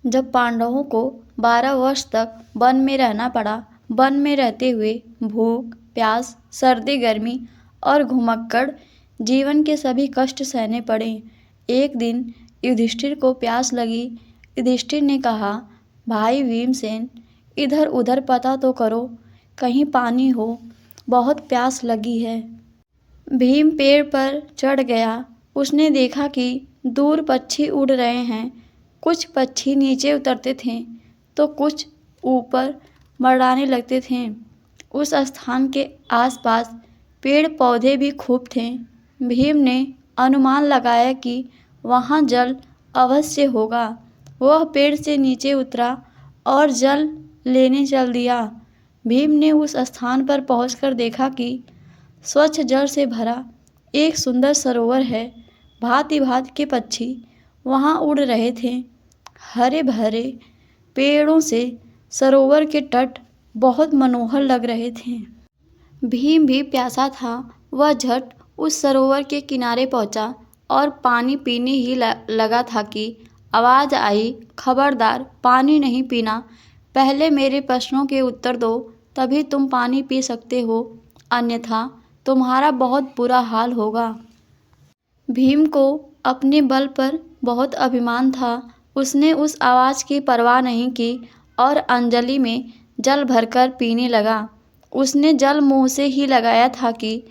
जब पांडवों को 12 वर्ष तक वन में रहना पड़ा, वन में रहते हुए भूख, प्यास, सर्दी, गर्मी और घुमक्कड़ जीवन के सभी कष्ट सहने पड़े। एक दिन युधिष्ठिर को प्यास लगी। युधिष्ठिर ने कहा, भाई भीमसेन, इधर उधर पता तो करो, कहीं पानी हो, बहुत प्यास लगी है। भीम पेड़ पर चढ़ गया। उसने देखा कि दूर पक्षी उड़ रहे हैं। कुछ पक्षी नीचे उतरते थे तो कुछ ऊपर मंडराने लगते थे। उस स्थान के आसपास पेड़ पौधे भी खूब थे। भीम ने अनुमान लगाया कि वहाँ जल अवश्य होगा। वह पेड़ से नीचे उतरा और जल लेने चल दिया। भीम ने उस स्थान पर पहुंचकर देखा कि स्वच्छ जल से भरा एक सुंदर सरोवर है। भांति भांति के पक्षी वहाँ उड़ रहे थे। हरे भरे पेड़ों से सरोवर के तट बहुत मनोहर लग रहे थे। भीम भी प्यासा था। वह झट उस सरोवर के किनारे पहुंचा और पानी पीने ही लगा था कि आवाज आई, खबरदार, पानी नहीं पीना। पहले मेरे प्रश्नों के उत्तर दो, तभी तुम पानी पी सकते हो, अन्यथा तुम्हारा बहुत बुरा हाल होगा। भीम को अपने बल पर बहुत अभिमान था। उसने उस आवाज़ की परवाह नहीं की और अंजलि में जल भरकर पीने लगा। उसने जल मुंह से ही लगाया था कि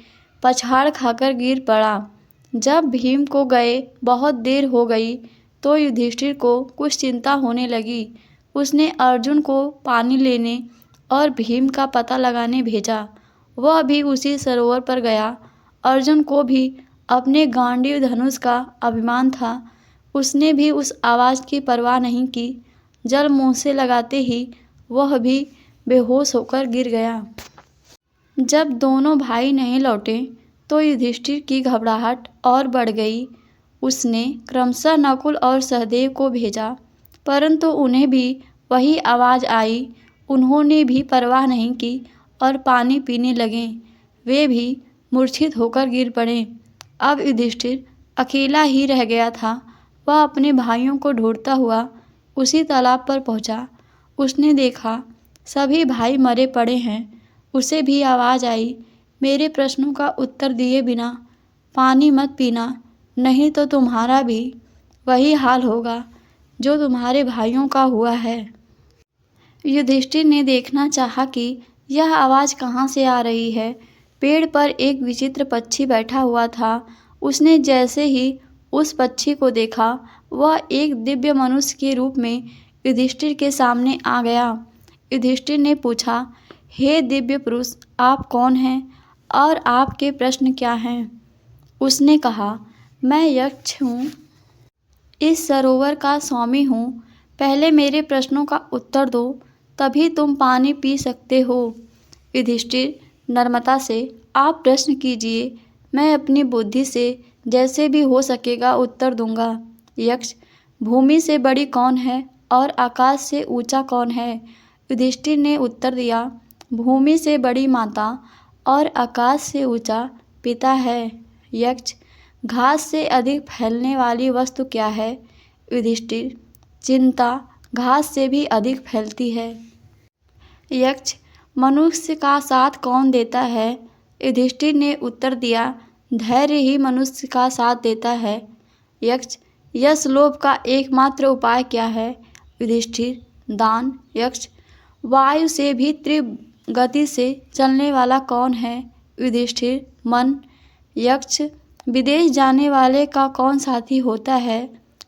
पछाड़ खाकर गिर पड़ा। जब भीम को गए बहुत देर हो गई तो युधिष्ठिर को कुछ चिंता होने लगी। उसने अर्जुन को पानी लेने और भीम का पता लगाने भेजा। वह भी उसी सरोवर पर गया। अर्जुन को भी अपने गांडीव धनुष का अभिमान था। उसने भी उस आवाज़ की परवाह नहीं की। जल मुंह से लगाते ही वह भी बेहोश होकर गिर गया। जब दोनों भाई नहीं लौटे तो युधिष्ठिर की घबराहट और बढ़ गई। उसने क्रमशः नकुल और सहदेव को भेजा, परंतु उन्हें भी वही आवाज़ आई। उन्होंने भी परवाह नहीं की और पानी पीने लगे। वे भी मूर्छित होकर गिर पड़े। अब युधिष्ठिर अकेला ही रह गया था। वह अपने भाइयों को ढूंढता हुआ उसी तालाब पर पहुंचा। उसने देखा सभी भाई मरे पड़े हैं। उसे भी आवाज़ आई, मेरे प्रश्नों का उत्तर दिए बिना पानी मत पीना, नहीं तो तुम्हारा भी वही हाल होगा जो तुम्हारे भाइयों का हुआ है। युधिष्ठिर ने देखना चाहा कि यह आवाज़ कहाँ से आ रही है। पेड़ पर एक विचित्र पक्षी बैठा हुआ था। उसने जैसे ही उस पक्षी को देखा, वह एक दिव्य मनुष्य के रूप में युधिष्ठिर के सामने आ गया। युधिष्ठिर ने पूछा, हे दिव्य पुरुष, आप कौन हैं और आपके प्रश्न क्या हैं? उसने कहा, मैं यक्ष हूँ, इस सरोवर का स्वामी हूँ। पहले मेरे प्रश्नों का उत्तर दो, तभी तुम पानी पी सकते हो। युधिष्ठिर नम्रता से, आप प्रश्न कीजिए, मैं अपनी बुद्धि से जैसे भी हो सकेगा उत्तर दूंगा। यक्ष, भूमि से बड़ी कौन है और आकाश से ऊंचा कौन है? युधिष्ठिर ने उत्तर दिया, भूमि से बड़ी माता और आकाश से ऊंचा पिता है। यक्ष, घास से अधिक फैलने वाली वस्तु क्या है? युधिष्ठिर, चिंता घास से भी अधिक फैलती है। यक्ष, मनुष्य का साथ कौन देता है? युधिष्ठिर ने उत्तर दिया, धैर्य ही मनुष्य का साथ देता है। यक्ष, यश लोभ का एकमात्र उपाय क्या है? युधिष्ठिर, दान। यक्ष, वायु से भी तीव्र गति से चलने वाला कौन है? युधिष्ठिर, मन। यक्ष, विदेश जाने वाले का कौन साथी होता है?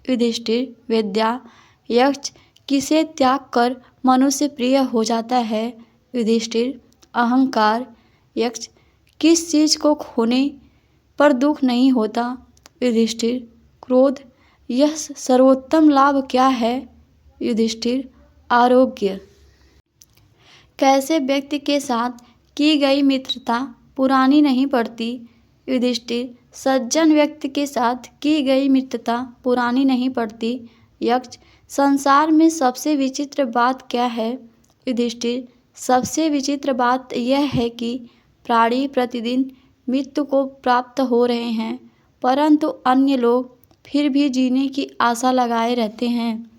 युधिष्ठिर, विद्या। यक्ष, किसे त्याग कर मनुष्य प्रिय हो जाता है? युधिष्ठिर, अहंकार। यक्ष, किस चीज़ को खोने पर दुख नहीं होता? युधिष्ठिर, क्रोध। यह सर्वोत्तम लाभ क्या है? युधिष्ठिर, आरोग्य। कैसे व्यक्ति के साथ की गई मित्रता पुरानी नहीं पड़ती? युधिष्ठिर, सज्जन व्यक्ति के साथ की गई मित्रता पुरानी नहीं पड़ती। यक्ष, संसार में सबसे विचित्र बात क्या है? युधिष्ठिर, सबसे विचित्र बात यह है कि प्राणी प्रतिदिन मृत्यु को प्राप्त हो रहे हैं, परंतु अन्य लोग फिर भी जीने की आशा लगाए रहते हैं।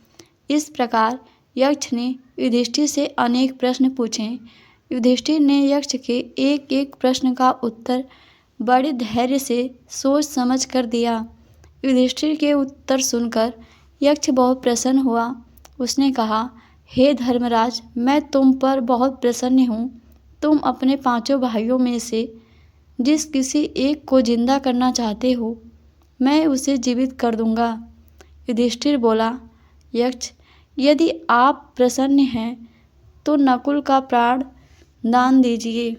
इस प्रकार यक्ष ने युधिष्ठिर से अनेक प्रश्न पूछे। युधिष्ठिर ने यक्ष के एक एक प्रश्न का उत्तर बड़े धैर्य से सोच समझ कर दिया। युधिष्ठिर के उत्तर सुनकर यक्ष बहुत प्रसन्न हुआ। उसने कहा, हे धर्मराज, मैं तुम पर बहुत प्रसन्न हूँ। तुम अपने पांचों भाइयों में से जिस किसी एक को जिंदा करना चाहते हो, मैं उसे जीवित कर दूंगा। युधिष्ठिर बोला, यक्ष, यदि आप प्रसन्न हैं तो नकुल का प्राण दान दीजिए।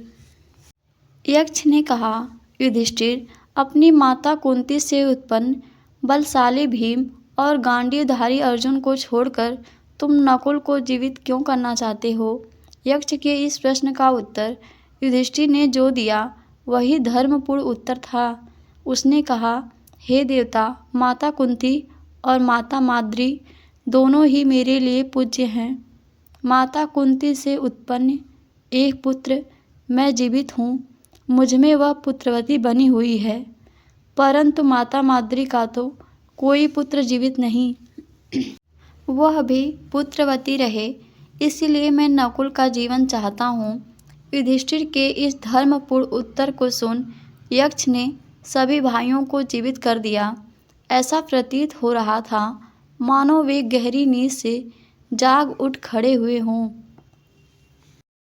यक्ष ने कहा, युधिष्ठिर, अपनी माता कुंती से उत्पन्न बलशाली भीम और गांडीवधारी अर्जुन को छोड़कर तुम नकुल को जीवित क्यों करना चाहते हो? यक्ष के इस प्रश्न का उत्तर युधिष्ठिर ने जो दिया वही धर्मपूर्ण उत्तर था। उसने कहा, हे देवता, माता कुंती और माता माद्री दोनों ही मेरे लिए पूज्य हैं। माता कुंती से उत्पन्न एक पुत्र मैं जीवित हूँ, मुझमें वह पुत्रवती बनी हुई है, परंतु माता माद्री का तो कोई पुत्र जीवित नहीं। वह भी पुत्रवती रहे, इसलिए मैं नकुल का जीवन चाहता हूँ। युधिष्ठिर के इस धर्मपूर्ण उत्तर को सुन यक्ष ने सभी भाइयों को जीवित कर दिया। ऐसा प्रतीत हो रहा था मानो वे गहरी नींद से जाग उठ खड़े हुए हों।